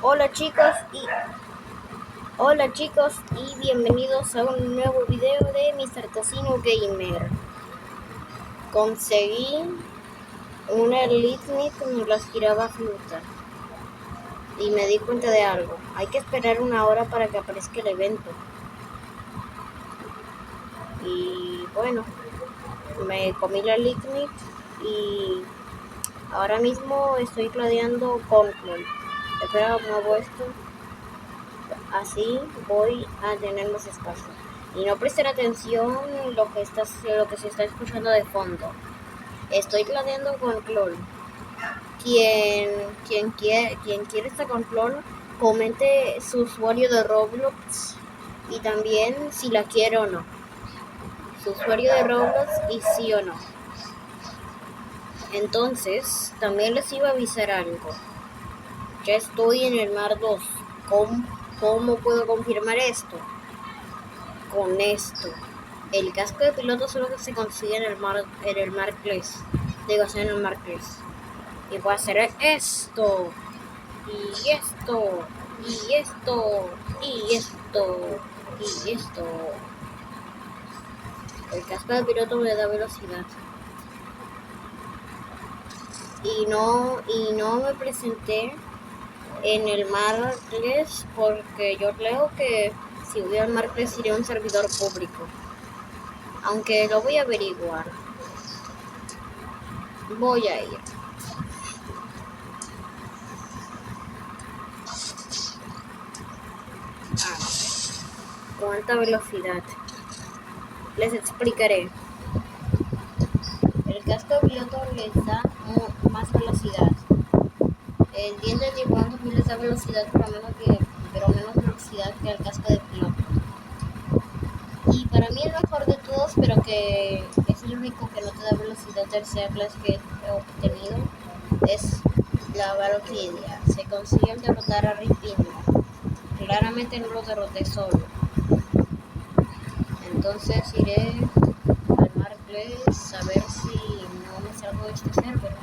Hola chicos y Hola chicos y bienvenidos a un nuevo video de Mr. Tocino Gamer. Conseguí una Lignit con la giraba fruta y me di cuenta de algo. Hay que esperar una hora para que aparezca el evento. Y bueno, me comí la Lignit y ahora mismo estoy cladeando Control. Espera, muevo esto. Así voy a tener más espacio. Y no presten atención lo que se está escuchando de fondo. Estoy cladeando con clon. Quien quiere estar con clon, comente su usuario de Roblox y también si la quiere o no. Su usuario de Roblox y sí o no. Entonces, también les iba a avisar algo. Ya estoy en el mar 2. ¿Cómo puedo confirmar esto? Con esto. El casco de piloto solo que se consigue en el Marketplace. Digo, en el Marketplace. Y voy a hacer esto. Y esto. Y esto. Y esto. Y esto. El casco de piloto me da velocidad. Y no me presenté en el Marketplace porque yo creo que si voy al Marketplace iré a un servidor público. Aunque lo voy a averiguar. Voy a ir. Con alta velocidad. Les explicaré. El casco de piloto les da más velocidad. El diente de tiburón también les da velocidad, pero menos velocidad que el casco de piloto. Y para mí el mejor de todos, pero que es el único que no te da velocidad tercera clase que he obtenido, es la Valkyria. Se consigue al derrotar a Ripino. Claramente no lo derroté solo. Entonces iré al Marketplace a ver si no me salgo de este server.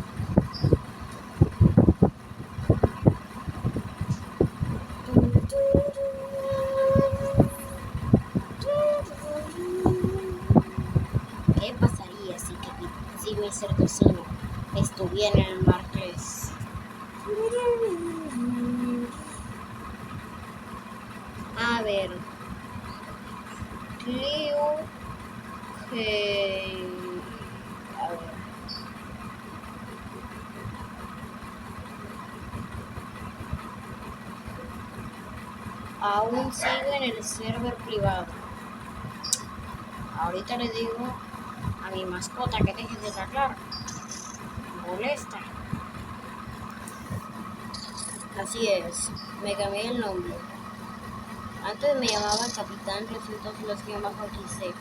¿Qué pasaría si Mr. Tocino estuviera en el Marketplace? A ver, creo que... A ver. Aún sigo en el server privado. Ahorita le digo a mi mascota que deje de ladrar. Molesta. Así es, me cambié el nombre. Antes me llamaba Capitán 300-15,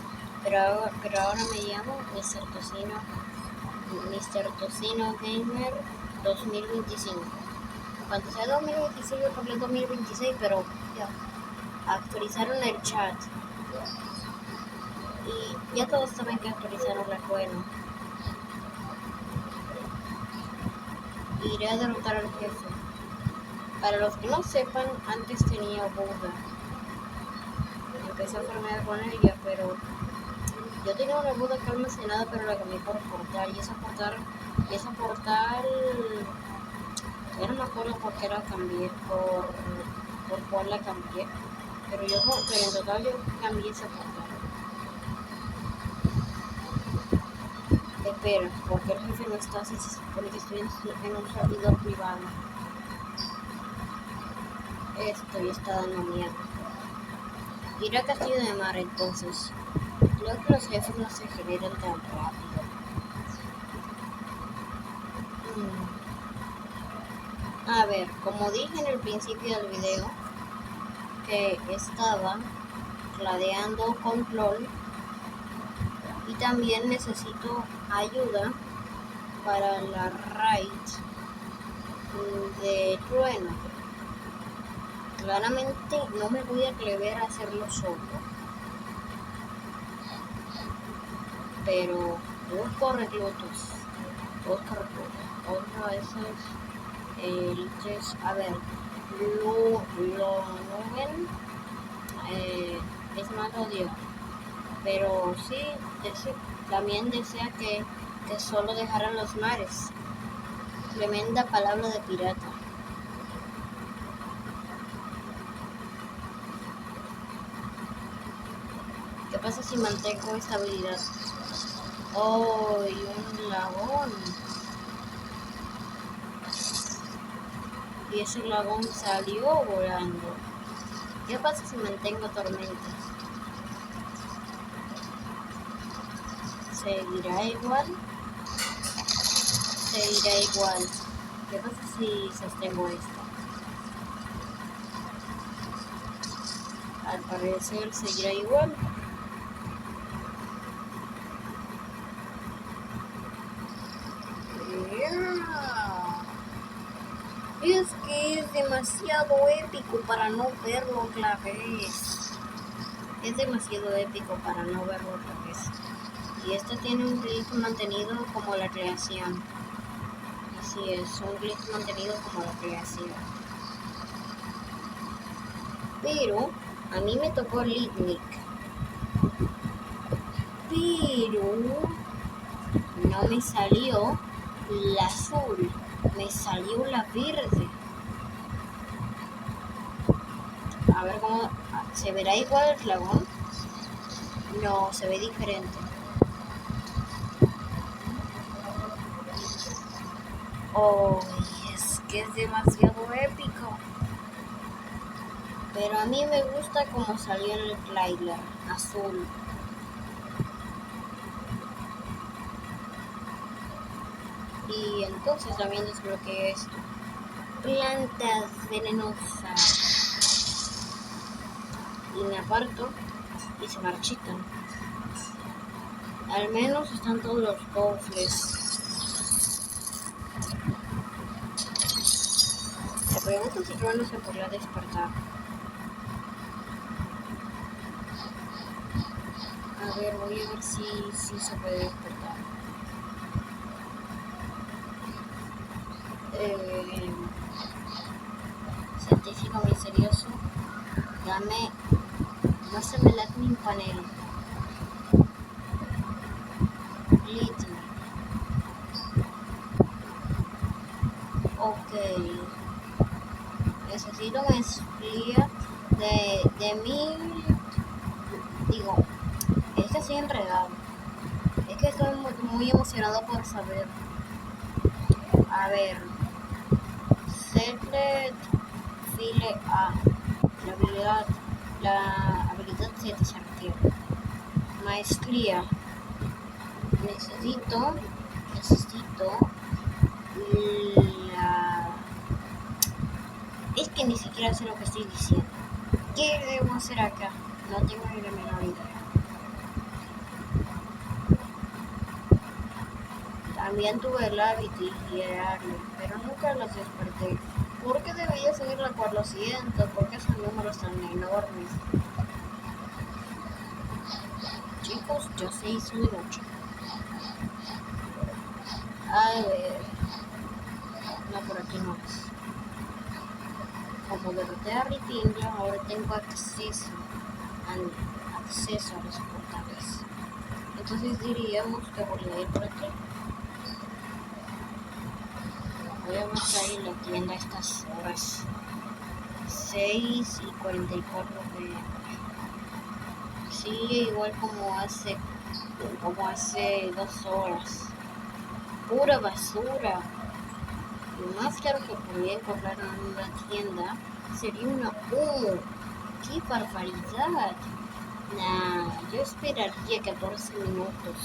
pero ahora me llamo Mr. Tocino Gamer 2025. Cuando sea 2025 porque es 2026, pero ya actualizaron el chat. Y ya todos saben que actualizaron el juego. Iré a derrotar al jefe. Para los que no sepan, antes tenía Buda. Empecé a farmear con ella, pero yo tenía una Buda acá almacenada, pero la cambié por portal. Y esa portal, ya no me acuerdo por qué la cambié, por cuál la cambié. Pero en total yo cambié esa portal. Espera, porque el jefe no está así, se supone que estoy en un servidor privado. Esto ya está dando miedo. Ir a Castillo de Mar entonces. Creo que los jefes no se generan tan rápido. A ver, como dije en el principio del video, que estaba cladeando control y también necesito ayuda para la raid de trueno. Claramente no me voy a atrever a hacerlo solo, pero busco reclutos. Otra de esos elites. A ver, Lumen es más odio, pero sí, también desea que solo dejaran los mares. Tremenda palabra de pirata. ¿Qué pasa si mantengo estabilidad? Oh, y un lagón. Y ese lagón salió volando. ¿Qué pasa si mantengo tormenta? ¿Seguirá igual? Seguirá igual. ¿Qué pasa si sostengo esto? Al parecer seguirá igual. Es que es demasiado épico para no verlo otra vez. Es demasiado épico para no verlo otra vez. Y esto tiene un glitch mantenido como la creación. Así es, un glitch mantenido como la creación. Pero a mí me tocó Litnik. Pero no me salió la azul, me salió la verde. A ver cómo se verá igual el dragón. No, se ve diferente. Oh, es que es demasiado épico. Pero a mí me gusta como salió en el trailer, azul. Y entonces también desbloqueé esto. Plantas venenosas. Y me aparto y se marchitan. Al menos están todos los cofres. Me pregunto si Trueno se podría despertar. A ver, voy a ver si se puede despertar. Científico misterioso, dame, no se me late mi panel. Little. Ok. Necesito una espía de 1000. Digo, es que estoy enredado. Es que estoy muy emocionado por saber. A ver. Secret File A. La habilidad 7 se refiere. Maestría. Necesito la... Es que ni siquiera sé lo que estoy diciendo. ¿Qué debo hacer acá? No tengo ni la menor idea. También tuve el hábito y el arma, pero nunca los desperté. ¿Por qué debería seguir la cual lo siento? ¿Por qué esos números tan enormes? Chicos, yo sé hizo mucho. A ver. No, por aquí no. Como derroté a Ritingla, ahora tengo acceso a los portales. Entonces diríamos que voy a ir por aquí. Voy a buscar en la tienda a estas horas. 6:44 p.m. Sí, igual como hace 2 horas. Pura basura. Lo más claro que podría encontrar en una tienda sería una... ¡Oh! ¡Qué barbaridad! Nah, yo esperaría 14 minutos.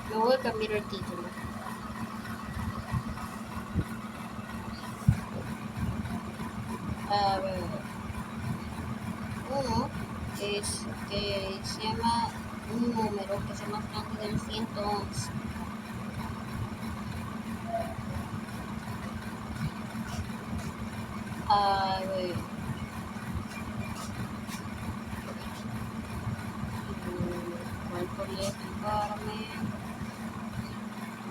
Me voy a cambiar el título. A ver. Uno es que se llama un número que se llama grande del 111. A ver. ¿Cuál podría equiparme?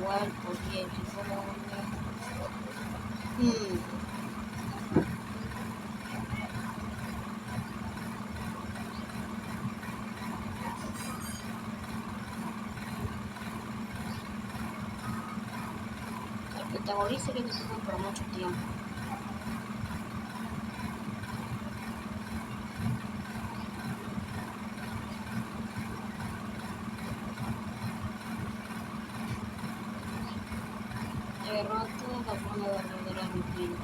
¿Cuál podría equiparme? Hmm. El protagonista que te tuvo por mucho tiempo. Derrota la forma verdadera de mi vida.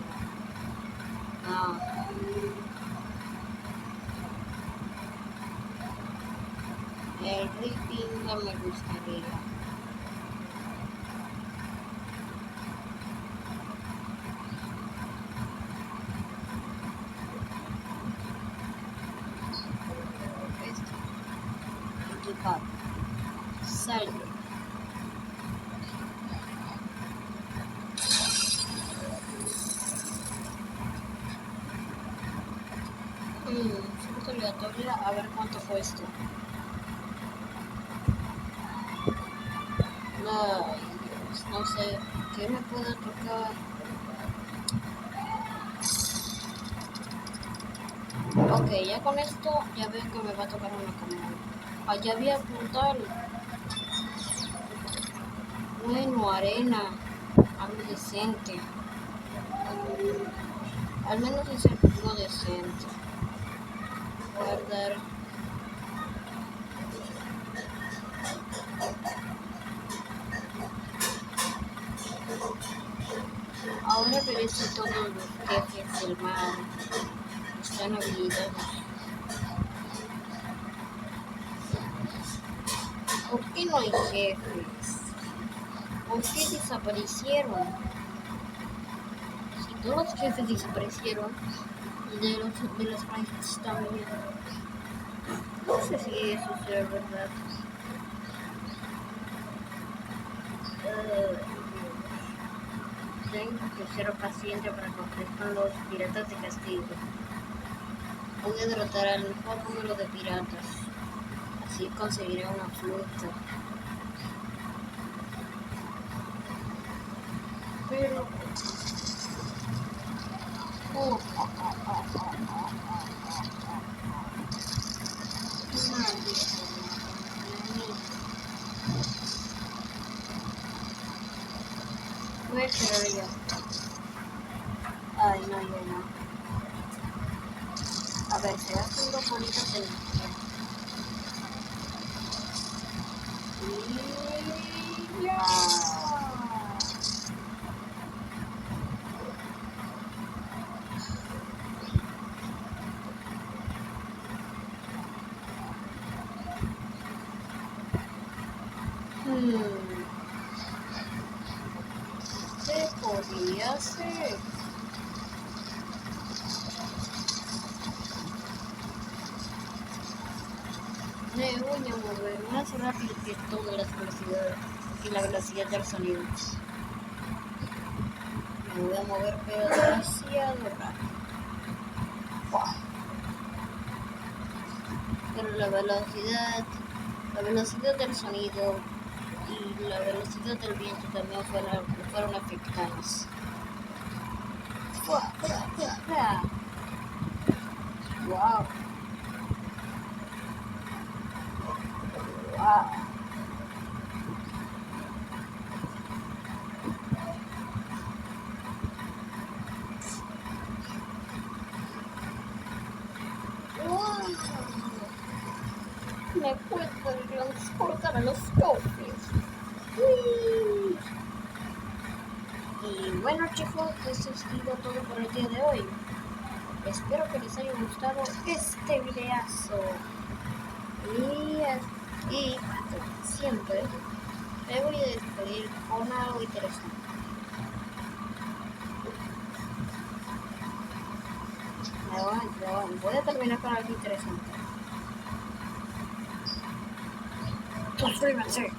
No. El ripping no me gustaría. Equipar. Salve. Suerte aleatoria, a ver cuánto cuesta. Ay, Dios, no sé qué me puede tocar. Ok, ya con esto ya veo que me va a tocar una comida. Allá había puntal. Bueno, arena. Algo decente. Al menos es algo decente. Guardar. Ahora veré si todos los jefes del mar están habilitados. ¿Por qué no hay jefes? ¿Por qué desaparecieron? Si todos los jefes desaparecieron, de los países también. No sé si eso sea verdad. Tengo que ser paciente para que ofrezcan los piratas de castigo. Voy a derrotar al mejor número de piratas. Así conseguiré una flota. Pero... Voy a esperar ya. Ay, no, ya no. A ver, se hacen dos bonitas en y ya. ¿Qué podría hacer? Me voy a mover más rápido que todas las velocidades y la velocidad del sonido. Me voy a mover pero demasiado rápido. Wow. Pero la velocidad del sonido y la velocidad del viento también fueron afectadas. Wow. Wow. Me puedo transportar a los cofres. Y bueno chicos, eso ha sido todo por el día de hoy. Espero que les haya gustado este videazo. Y como siempre, me voy a despedir con algo interesante. Voy a terminar con algo interesante. Suscríbanse.